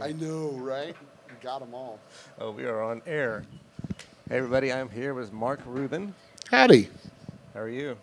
I know, right? Got them all. Oh, we are on air. Hey, everybody, I'm here with Mark Rubin. Howdy. How are you?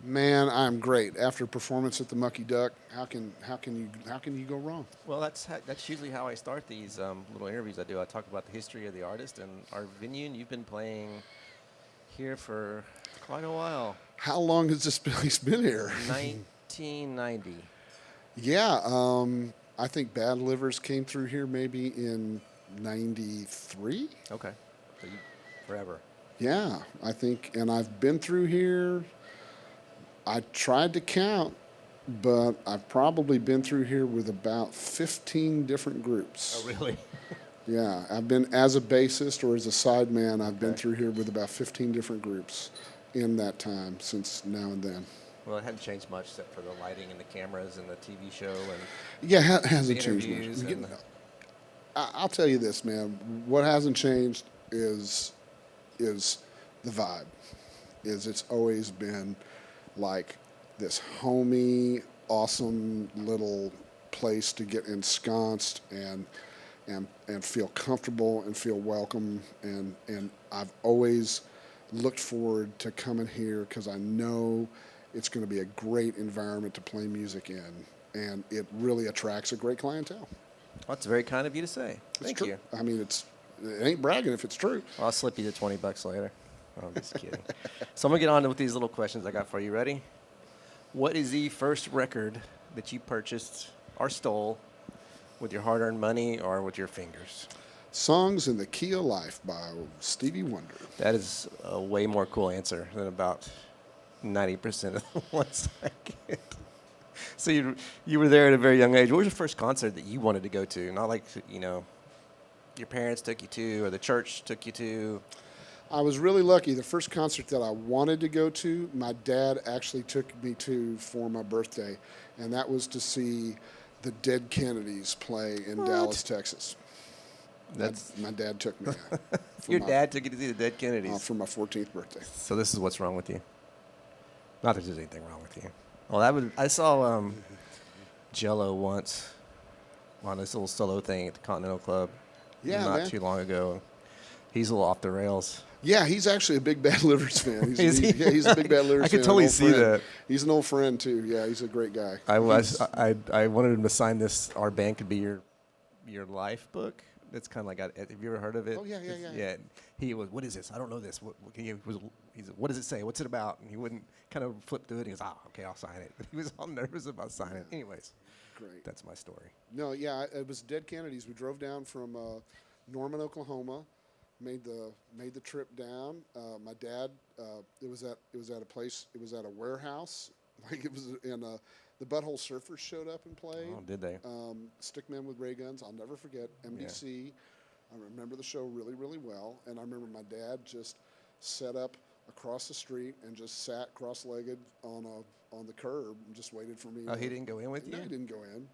Man, I'm great. After performance at the Mucky Duck, how can you go wrong? Well, that's usually how I start these little interviews I do. I talk about the history of the artist and our venue, and you've been playing here for quite a while. How long has this place been here? 1990. Yeah, I think Bad Livers came through here maybe in '93. Okay. So you, forever. Yeah, I think, and I've been through here. I tried to count, but I've probably been through here with about 15 different Oh, groups. really? Yeah, I've been as a bassist or as a sideman. I've been Okay. through here with about 15 different groups in that time since now and then. Well, it hadn't changed much except for the lighting and the cameras and the TV show and Yeah, the hasn't changed much. interviews and I'll tell you this, man. What hasn't changed is the vibe. Is it's always been like this homey, awesome little place to get ensconced and feel comfortable and feel welcome and I've always looked forward to coming here because I know it's going to be a great environment to play music in and it really attracts a great clientele. well, that's very kind of you to say. It's Thank true. you. I mean, it ain't bragging if it's true. Well, I'll slip you the $20 later. Oh, I'm just kidding. So I'm gonna get on with these little questions I got for you. Ready? What is the first record that you purchased or stole with your hard-earned money or with your fingers? Songs in the Key of Life by Stevie Wonder. That is a way more cool answer than about 90% of the ones I get. So you were there at a very young age. What was your first concert that you wanted to go to? Not like your parents took you to or the church took you to. I was really lucky. The first concert that I wanted to go to, my dad actually took me to for my birthday, and that was to see the Dead Kennedys play in What? Dallas, Texas. That's My dad took me your dad took you to see the Dead Kennedys. for my 14th birthday. So this is what's wrong with you. Not that there's anything wrong with you. Well, I saw Jello once on this little solo thing at the Continental Club. Yeah, not man. too long ago. He's a little off the rails. Yeah, he's actually a big Bad Livers fan. Is he? Yeah, he's a big Bad Livers I fan. could totally an old see friend. that. He's an old friend too. Yeah, he's a great guy. I He's- wanted him to sign this. Our band could be your life book. It's kind of like have you ever heard of it? Oh, yeah. Yeah. He was. What is this? I don't know this. He's. What does it say? What's it about? And he wouldn't kind of flip through it. He goes, okay, I'll sign it. But he was all nervous about signing it. Anyways, Great. that's my story. No, yeah, it was Dead Kennedys. We drove down from Norman, Oklahoma, made the trip down. My dad, it was at a place. It was at a warehouse. Like it was in the Butthole Surfers showed up and played. Oh, did they? Stickmen with Ray Guns. I'll never forget MDC. I remember the show really, really well, and I remember my dad just set up across the street and just sat cross-legged on the curb and just waited for me. Oh, he didn't go in with you? No, he didn't go in.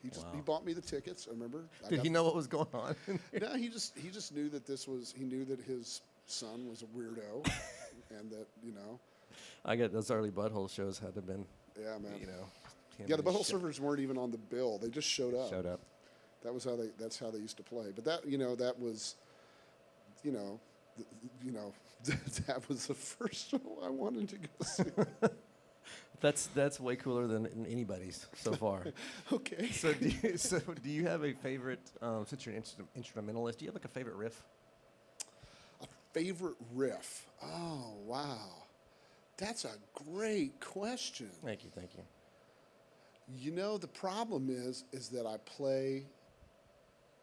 He Wow. bought me the tickets. I remember. Did he know what was going on? No, he just knew that he knew that his son was a weirdo, and that I get those early Butthole shows had to have been, yeah, man. him Yeah, the and Butthole shit. Surfers weren't even on the bill. They just showed up. Showed up. That's how they used to play. But that was you know th- you know that was the first show I wanted to go see. That's way cooler than anybody's so far. Okay. So do you have a favorite, since you're an instrumentalist, do you have like a favorite riff? A favorite riff? Oh, wow. That's a great question. Thank you. The problem is that I play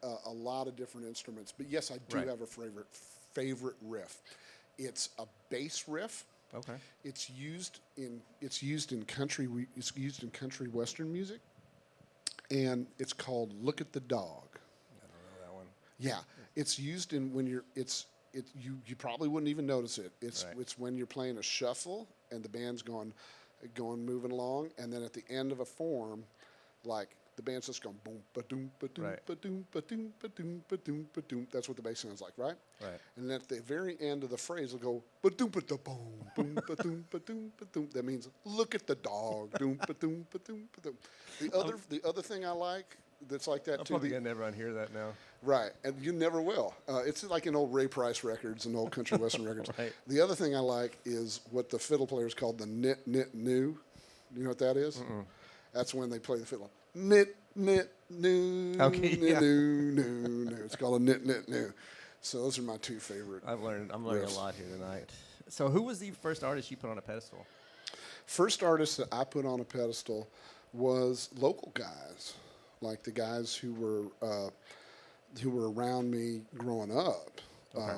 a lot of different instruments. But yes, I do Right. have a favorite riff. It's a bass riff. Okay. It's used in country western music, and it's called "Look at the Dog." I don't know that one. Yeah, it's used in when you're you probably wouldn't even notice it. It's Right. it's when you're playing a shuffle and the band's going moving along, and then at the end of a form, like the band's just going boom ba doom ba doom Right. ba doom ba doom ba doom ba doom ba doom. That's what the bass sounds like, right? Right. And then at the very end of the phrase, it'll go ba doom ba da boom boom ba doom ba doom ba doom. That means look at the dog. Doom ba doom ba doom ba doom. The other thing I like that's like that I'm too. probably gonna never unhear that now. Right, and you never will. It's like in old Ray Price records and old country western records. Right. The other thing I like is what the fiddle players called the nit nit new. You know what that is? That's when they play the fiddle. Nit nit new. Okay, New yeah. new. It's called a nit nit new. So those are my two favorite. I'm learning riffs. a lot here tonight. So who was the first artist you put on a pedestal? First artist that I put on a pedestal was local guys, like the guys who were around me growing up. Okay.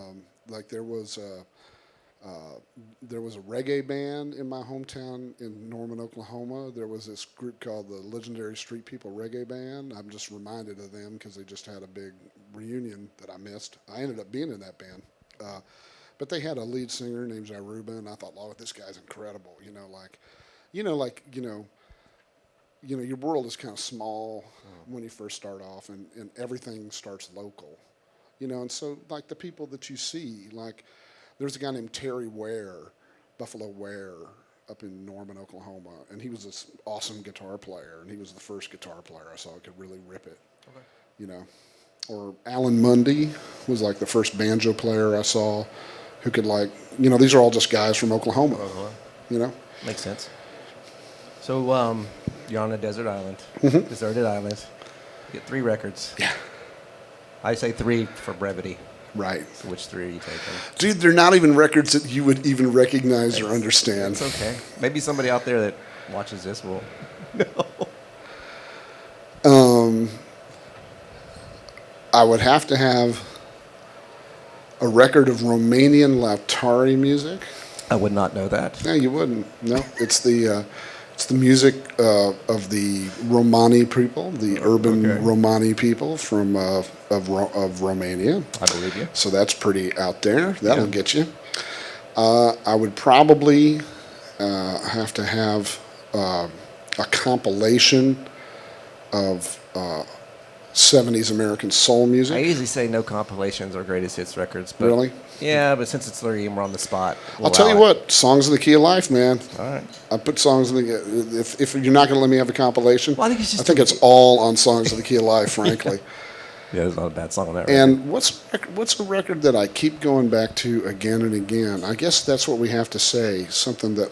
Like there was a reggae band in my hometown in Norman, Oklahoma. There was this group called the Legendary Street People Reggae Band. I'm just reminded of them because they just had a big reunion that I missed. I ended up being in that band. But they had a lead singer named Rubin. I thought, oh, this guy's incredible. Your world is kind of small when you first start off, and everything starts local. And so like the people that you see, like there's a guy named Terry Ware, Buffalo Ware, up in Norman, Oklahoma, and he was this awesome guitar player, and he was the first guitar player I saw who could really rip it. Okay. Or Alan Mundy was like the first banjo player I saw who could these are all just guys from Oklahoma. Makes sense. So you're on a desert island, deserted island. You get 3 records. Yeah. I say 3 for brevity. Right. So which 3 are you taking? Dude, they're not even records that you would even recognize or understand. It's okay. Maybe somebody out there that watches this will know. I would have to have a record of Romanian Lautari music. I would not know that. No, you wouldn't. No, it's the music of the Romani people, the urban Romani people from of Romania. I believe you. So that's pretty out there. That'll get you. I would probably have to have a compilation of 70s American soul music. I usually say no compilations or greatest hits records. But Really? Yeah, but since it's 3 and we're on the spot, I'll tell you what, Songs in the Key of Life, man. All right. I put songs in the. If you're not going to let me have a compilation, Well, I think it's just it's all on Songs of the Key of Life, frankly. Yeah, there's not a bad song on that record. And what's a record that I keep going back to again and again? I guess that's what we have to say. Something that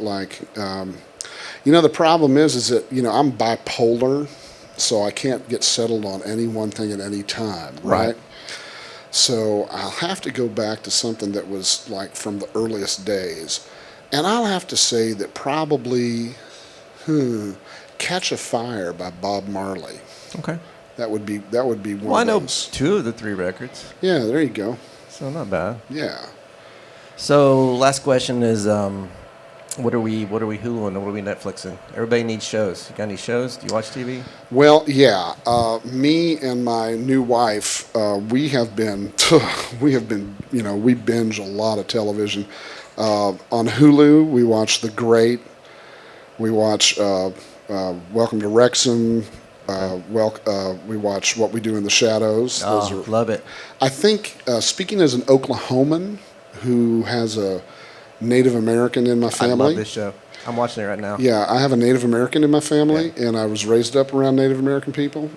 the problem is that I'm bipolar, so I can't get settled on any one thing at any time, right? So I'll have to go back to something that was like from the earliest days. And I'll have to say that probably Catch a Fire by Bob Marley. Okay. That would be one Well, I of know those. 2 of the 3 records, Yeah, there you go. so not bad. Yeah. So last question is, what are we Huluing and what are we Netflixing? Everybody needs shows. You got any shows? Do you watch TV? Well, yeah. Me and my new wife, we binge a lot of television. On Hulu, we watch The Great. We watch Welcome to Wrexham. We watch What We Do in the Shadows. Oh, love it. I think, speaking as an Oklahoman who has a Native American in my family. I love this show. I'm watching it right now. Yeah, I have a Native American in my family, and I was raised up around Native American people,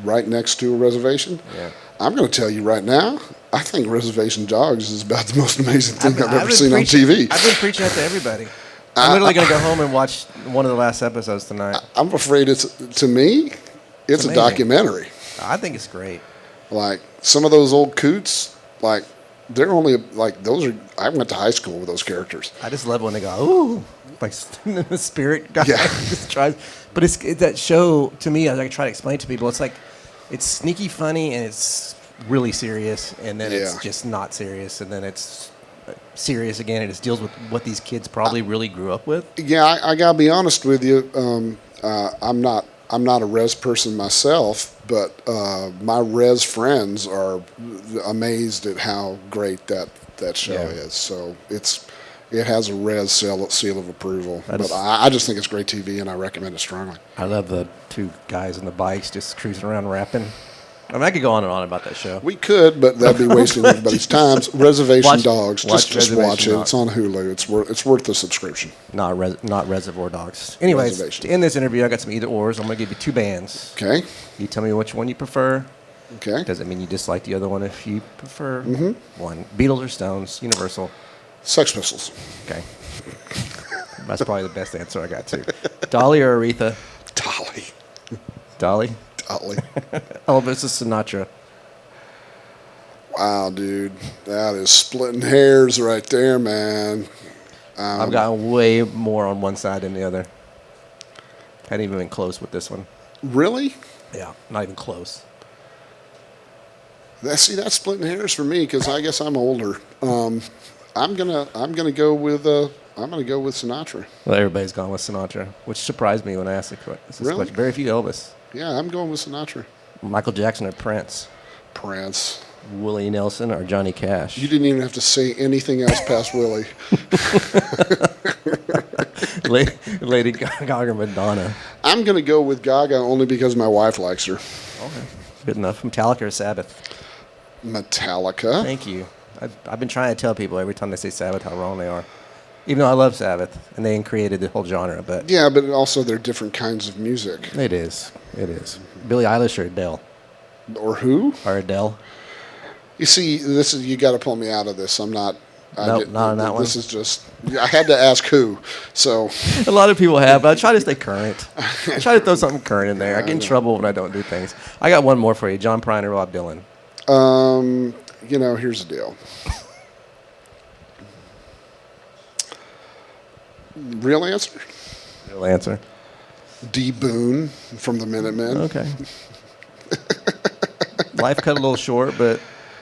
right next to a reservation. Yeah. I'm going to tell you right now, I think Reservation Dogs is about the most amazing thing I've ever been seen on TV. I've been preaching that to everybody. I'm literally going to go home and watch one of the last episodes tonight. I'm afraid to me, it's a amazing. Documentary. I think it's great. Like, some of those old coots, like, they're only, like, I went to high school with those characters. I just love when they go, ooh, like the spirit guy just tries. But it's that show, to me, as I try to explain it to people, it's like, it's sneaky funny and it's really serious, and then it's just not serious, and then it's serious again, and it just deals with what these kids probably really grew up with. Yeah, I gotta be honest with you. I'm not a res person myself, but my res friends are amazed at how great that show is. So it has a res seal of approval. But I just think it's great TV, and I recommend it strongly. I love the 2 guys on the bikes just cruising around rapping. I mean, I could go on and on about that show. We could, but that'd be wasting everybody's time. Reservation Dogs. Just Reservation watch it. Dogs. It's on Hulu. It's worth the subscription. Not Reservoir Dogs. Anyways, Reservation. to end this interview, I got some either ors. I'm going to give you 2 bands. Okay. You tell me which one you prefer. Okay. Doesn't mean you dislike the other one if you prefer one. Beatles or Stones? Universal. Sex Pistols. Okay. That's probably the best answer I got, too. Dolly or Aretha? Dolly. Dolly? Dolly. Elvis or Sinatra? Wow, dude. That is splitting hairs right there, man. I've gotten way more on one side than the other. Hadn't even been close with this one. Really? Yeah, not even close. That's splitting hairs for me because I guess I'm older. I'm gonna go with Sinatra. Well, everybody's gone with Sinatra, which surprised me when I asked this Really? question. Very few Elvis. Yeah, I'm going with Sinatra. Michael Jackson or Prince? Prince. Willie Nelson or Johnny Cash? You didn't even have to say anything else past Willie. Lady Gaga or Madonna? I'm gonna go with Gaga only because my wife likes her. Okay, good enough. Metallica or Sabbath? Metallica. Thank you. I've been trying to tell people every time they say Sabbath how wrong they are. Even though I love Sabbath, and they created the whole genre, but Yeah, but also they're different kinds of music. it is. It is. Billie Eilish or Adele? Or who? Or Adele? You see, you got to pull me out of this. I'm not. Nope, not on that one. This is just. I had to ask who. So. A lot of people have, but I try to stay current. I try to throw something current in there. I get in trouble when I don't do things. I got one more for you. John Prine or Bob Dylan? Here's the deal. Real answer? Real answer. D. Boone from the Minutemen. Okay. Life cut a little short, but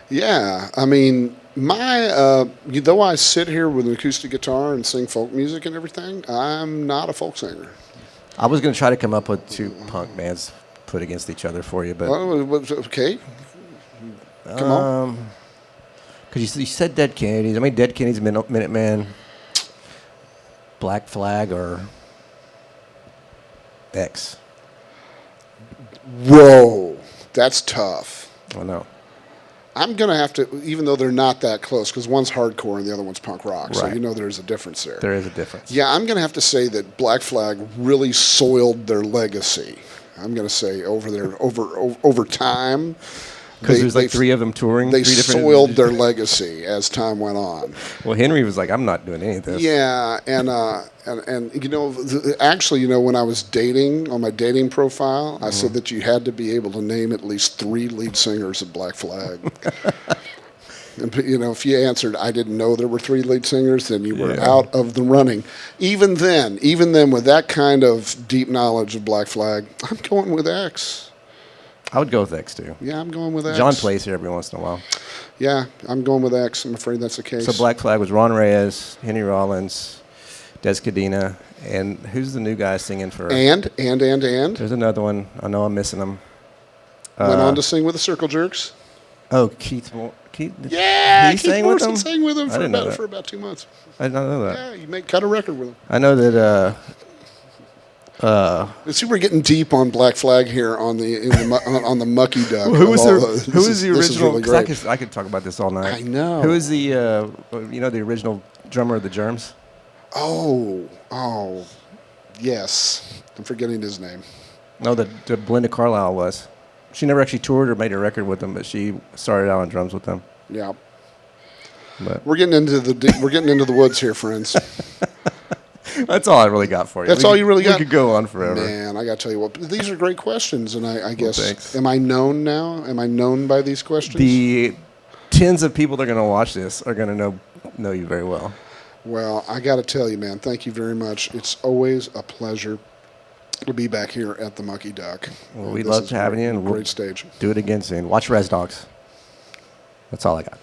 Yeah, I mean, though I sit here with an acoustic guitar and sing folk music and everything, I'm not a folk singer. I was going to try to come up with 2 punk bands put against each other for you, but Okay. Come on. because you said Dead Kennedys. I mean, Dead Kennedys, Minuteman, Black Flag, or X. Whoa, that's tough. I know. I'm going to have to, even though they're not that close, because one's hardcore and the other one's punk rock, so Right. there's a difference there. There is a difference. Yeah, I'm going to have to say that Black Flag really soiled their legacy. I'm going to say over time. Because there's like 3 of them touring. They 3 different soiled their legacy as time went on. Well, Henry was like, I'm not doing any of this. Yeah, and actually, when I was dating on my dating profile, I said that you had to be able to name at least 3 lead singers of Black Flag. And if you answered I didn't know there were 3 lead singers, then you were out of the running. Even then, with that kind of deep knowledge of Black Flag, I'm going with X. I would go with X too. Yeah, I'm going with X. John plays here every once in a while. Yeah, I'm going with X. I'm afraid that's the case. So Black Flag was Ron Reyes, Henry Rollins, Des Cadena, and who's the new guy singing for? And. There's another one. I know I'm missing him. Went on to sing with the Circle Jerks. Oh, Keith Moore. Yeah, he Keith sang with Morrison them? sang with him I didn't know that. for about 2 months. I did not know that. Yeah, you cut a record with him. I know that. Let's see, we're getting deep on Black Flag here on the Mucky Duck. Who was This the is original? really 'cause great. I could talk about this all night. I know. Who is the the original drummer of the Germs? Oh, yes. I'm forgetting his name. No, the Belinda Carlisle was. She never actually toured or made a record with them, but she started out on drums with them. Yeah. But We're getting into the woods here, friends. that's all I really got for you. That's all you really got? We could go on forever. Man, I got to tell you what. These are great questions, and I guess. thanks. Am I known now? Am I known by these questions? The tens of people that are going to watch this are going to know you very well. Well, I got to tell you, man, thank you very much. It's always a pleasure to be back here at the Mucky Duck. Well, we This love is having you, and we'll great stage. do it again soon. Watch Res Dogs. That's all I got.